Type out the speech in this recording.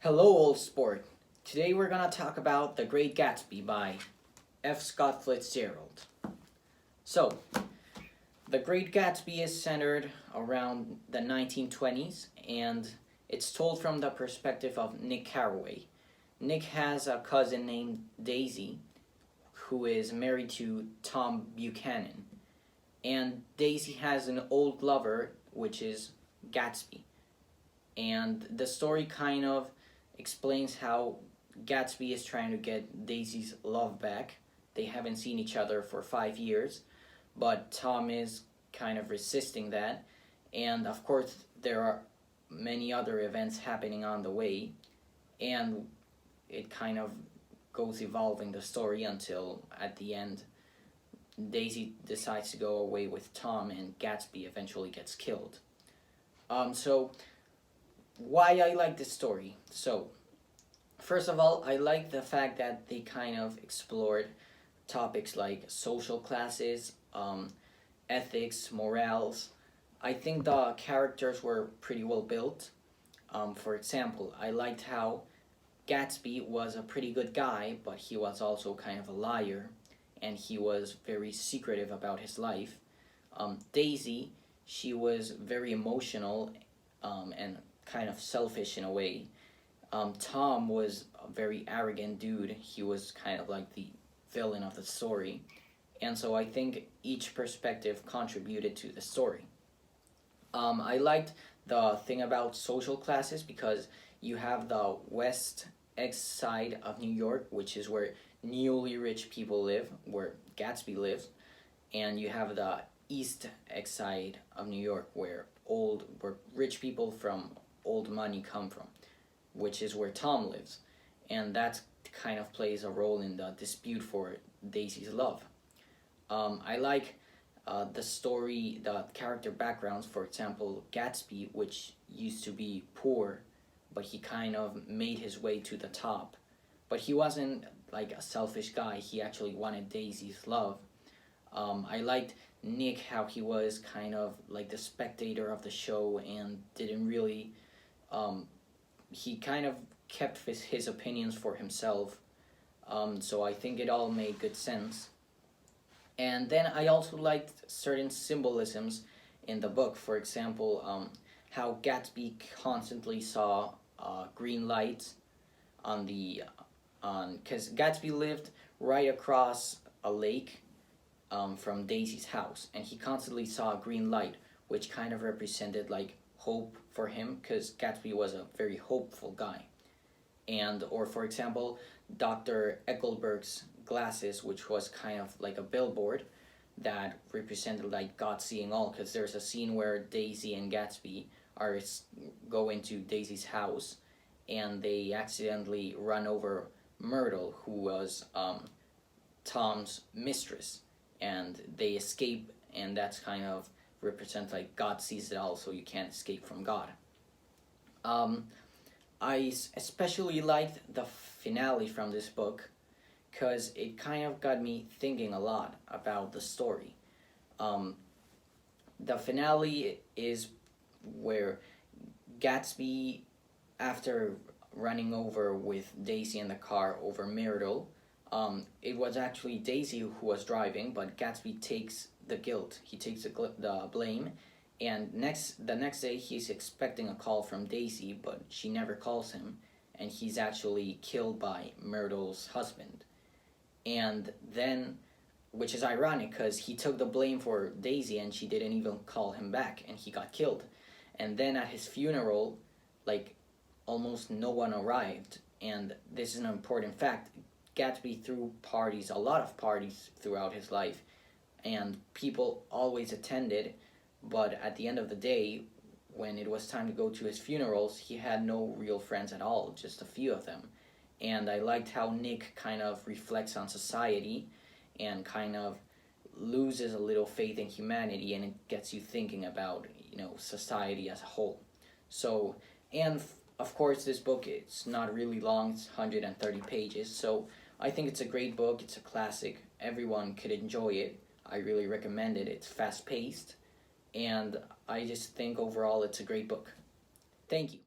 Hello, old sport. Today we're gonna talk about The Great Gatsby by F. Scott Fitzgerald. So, The Great Gatsby is centered around the 1920s and it's told from the perspective of Nick Carraway. Nick has a cousin named Daisy who is married to Tom Buchanan, and Daisy has an old lover, which is Gatsby. And the story kind of explains how Gatsby is trying to get Daisy's love back. They haven't seen each other for 5 years, but Tom is kind of resisting that. And of course, there are many other events happening on the way, and it kind of goes evolving the story until at the end, Daisy decides to go away with Tom, and Gatsby eventually gets killed. So why I like this story? So first of all, I like the fact that they kind of explored topics like social classes, ethics, morals. I think the characters were pretty well built. For example, I liked how Gatsby was a pretty good guy, but he was also kind of a liar, and he was very secretive about his life. Daisy, she was very emotional and kind of selfish in a way. Tom was a very arrogant dude. He was kind of like the villain of the story. And so I think each perspective contributed to the story. I liked the thing about social classes because you have the West X side of New York, which is where newly rich people live, where Gatsby lives, and you have the East X side of New York, where rich people from old money come from, which is where Tom lives, and that kind of plays a role in the dispute for Daisy's love. I like the story, the character backgrounds. For example, Gatsby, which used to be poor, but he kind of made his way to the top. But he wasn't like a selfish guy. He actually wanted Daisy's love. I liked Nick, how he was kind of like the spectator of the show and didn't really. He kind of kept his opinions for himself. So I think it all made good sense. And then I also liked certain symbolisms in the book. For example, how Gatsby constantly saw green lights on the because Gatsby lived right across a lake from Daisy's house, and he constantly saw a green light, which kind of represented like hope for him, because Gatsby was a very hopeful guy. And or for example, Dr. Eckelberg's glasses, which was kind of like a billboard that represented like God seeing all, because there's a scene where Daisy and Gatsby are go into Daisy's house, and they accidentally run over Myrtle, who was Tom's mistress, and they escape, and that's kind of represents like God sees it all, so you can't escape from God. I especially liked the finale from this book because it kind of got me thinking a lot about the story. The finale is where Gatsby, after running over with Daisy in the car over Myrtle, it was actually Daisy who was driving, but Gatsby takes the guilt. He takes the blame, and the next day he's expecting a call from Daisy, but she never calls him, and he's actually killed by Myrtle's husband. And then, which is ironic because he took the blame for Daisy and she didn't even call him back, and he got killed. And then at his funeral, like, almost no one arrived, and this is an important fact. Gatsby threw parties, a lot of parties throughout his life, and people always attended, but at the end of the day, when it was time to go to his funerals, he had no real friends at all, just a few of them. And I liked how Nick kind of reflects on society and kind of loses a little faith in humanity, and it gets you thinking about, society as a whole. So, and of course, this book, it's not really long, it's 130 pages, so I think it's a great book, it's a classic, everyone could enjoy it. I really recommend it. It's fast-paced, and I just think overall it's a great book. Thank you.